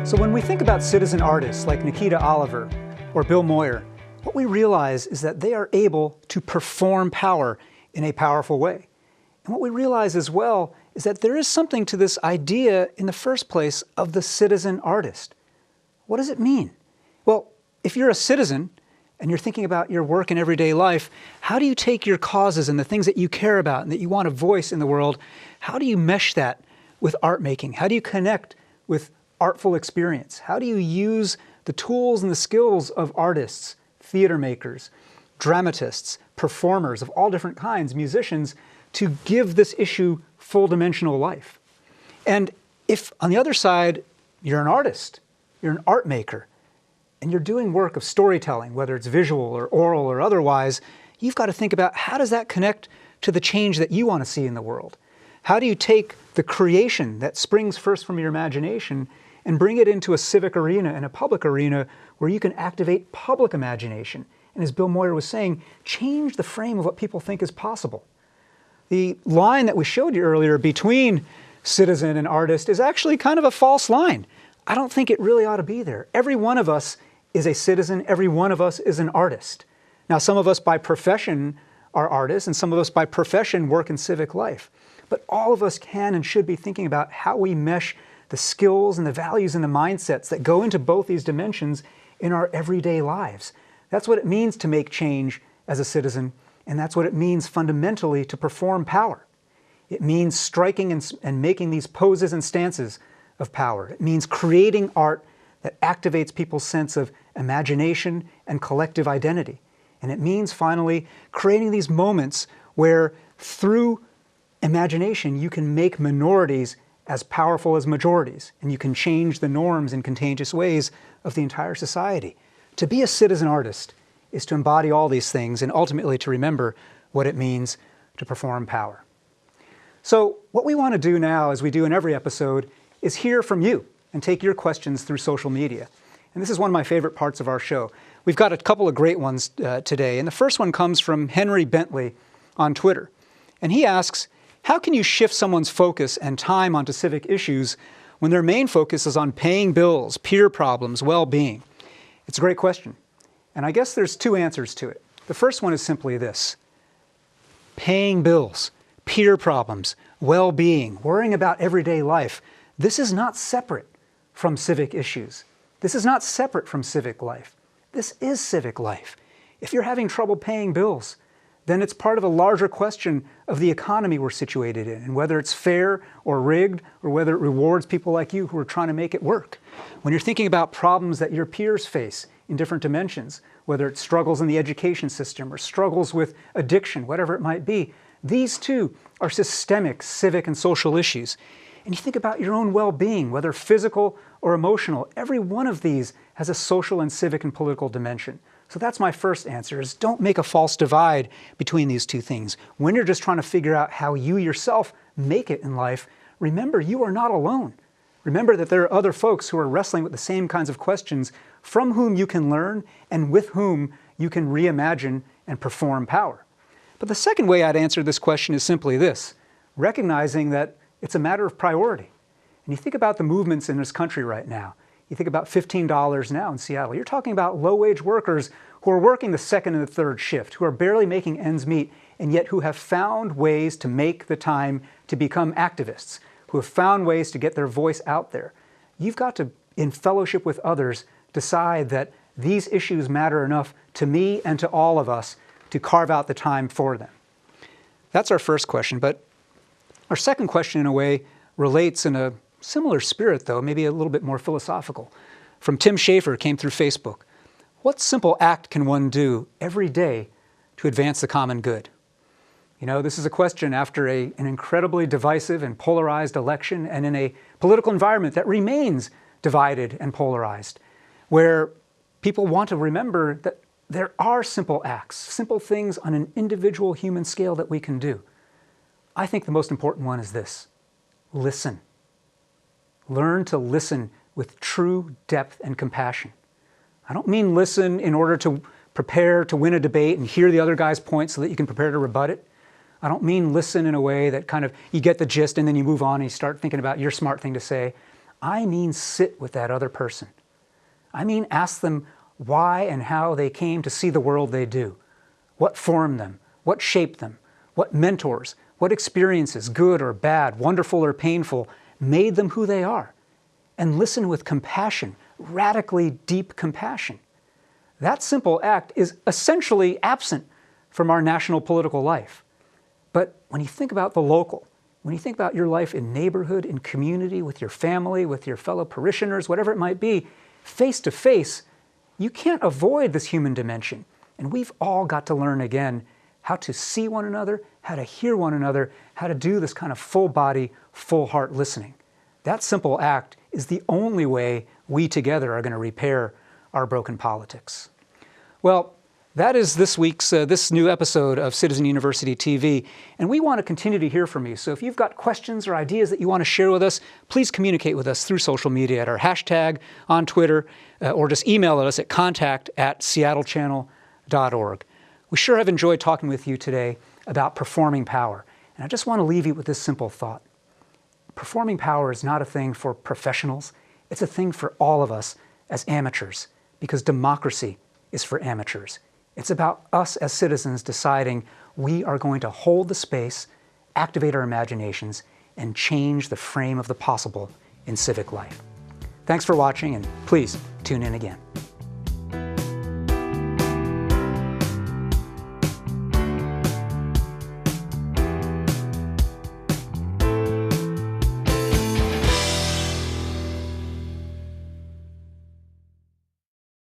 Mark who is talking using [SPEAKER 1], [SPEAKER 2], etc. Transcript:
[SPEAKER 1] So when we think about citizen artists like Nikita Oliver or Bill Moyer, what we realize is that they are able to perform power in a powerful way. And what we realize as well is that there is something to this idea in the first place of the citizen artist. What does it mean? Well, if you're a citizen and you're thinking about your work in everyday life, how do you take your causes and the things that you care about and that you want to voice in the world, how do you mesh that with art making? How do you connect with artful experience? How do you use the tools and the skills of artists, theater makers, dramatists, performers of all different kinds, musicians, to give this issue full-dimensional life? And if, on the other side, you're an artist, you're an art maker, and you're doing work of storytelling, whether it's visual or oral or otherwise, you've got to think about how does that connect to the change that you want to see in the world? How do you take the creation that springs first from your imagination and bring it into a civic arena and a public arena where you can activate public imagination? And as Bill Moyer was saying, change the frame of what people think is possible. The line that we showed you earlier between citizen and artist is actually kind of a false line. I don't think it really ought to be there. Every one of us is a citizen. Every one of us is an artist. Now, some of us by profession are artists, and some of us by profession work in civic life. But all of us can and should be thinking about how we mesh the skills and the values and the mindsets that go into both these dimensions in our everyday lives. That's what it means to make change as a citizen, and that's what it means fundamentally to perform power. It means striking and making these poses and stances of power. It means creating art that activates people's sense of imagination and collective identity. And it means, finally, creating these moments where, through imagination, you can make minorities as powerful as majorities, and you can change the norms in contagious ways of the entire society. To be a citizen artist is to embody all these things and ultimately to remember what it means to perform power. So what we want to do now, as we do in every episode, is hear from you and take your questions through social media. And this is one of my favorite parts of our show. We've got a couple of great ones today, and the first one comes from Henry Bentley on Twitter. And he asks, how can you shift someone's focus and time onto civic issues when their main focus is on paying bills, peer problems, well-being? It's a great question. And I guess there's two answers to it. The first one is simply this: paying bills, peer problems, well-being, worrying about everyday life. This is not separate from civic issues. This is not separate from civic life. This is civic life. If you're having trouble paying bills, then it's part of a larger question of the economy we're situated in, and whether it's fair or rigged, or whether it rewards people like you who are trying to make it work. When you're thinking about problems that your peers face in different dimensions, whether it's struggles in the education system or struggles with addiction, whatever it might be, these too are systemic civic and social issues. And you think about your own well-being, whether physical or emotional, every one of these has a social and civic and political dimension. So that's my first answer, is don't make a false divide between these two things. When you're just trying to figure out how you yourself make it in life, remember you are not alone. Remember that there are other folks who are wrestling with the same kinds of questions, from whom you can learn and with whom you can reimagine and perform power. But the second way I'd answer this question is simply this: recognizing that it's a matter of priority. And you think about the movements in this country right now. You think about $15 now in Seattle. You're talking about low-wage workers who are working the second and the third shift, who are barely making ends meet, and yet who have found ways to make the time to become activists, who have found ways to get their voice out there. You've got to, in fellowship with others, decide that these issues matter enough to me and to all of us to carve out the time for them. That's our first question. But our second question, in a way, relates in a similar spirit, though, maybe a little bit more philosophical. From Tim Schafer, came through Facebook. What simple act can one do every day to advance the common good? You know, this is a question after an incredibly divisive and polarized election, and in a political environment that remains divided and polarized, where people want to remember that there are simple acts, simple things on an individual human scale that we can do. I think the most important one is this: listen. Learn to listen with true depth and compassion. I don't mean listen in order to prepare to win a debate and hear the other guy's point so that you can prepare to rebut it. I don't mean listen in a way that kind of you get the gist and then you move on and you start thinking about your smart thing to say. I mean sit with that other person. I mean ask them why and how they came to see the world they do. What formed them? What shaped them? What mentors, what experiences, good or bad, wonderful or painful, made them who they are? And listen with compassion, radically deep compassion. That simple act is essentially absent from our national political life. But when you think about the local, when you think about your life in neighborhood, in community, with your family, with your fellow parishioners, whatever it might be, face to face, you can't avoid this human dimension. And we've all got to learn again how to see one another, how to hear one another, how to do this kind of full body, full heart listening. That simple act is the only way we together are going to repair our broken politics. Well, that is this week's, this new episode of Citizen University TV, and we want to continue to hear from you. So if you've got questions or ideas that you want to share with us, please communicate with us through social media at our hashtag, on Twitter, or just email us at contact@seattlechannel.org. We sure have enjoyed talking with you today about performing power, and I just want to leave you with this simple thought. Performing power is not a thing for professionals, it's a thing for all of us as amateurs, because democracy is for amateurs. It's about us as citizens deciding we are going to hold the space, activate our imaginations, and change the frame of the possible in civic life. Thanks for watching, and please tune in again.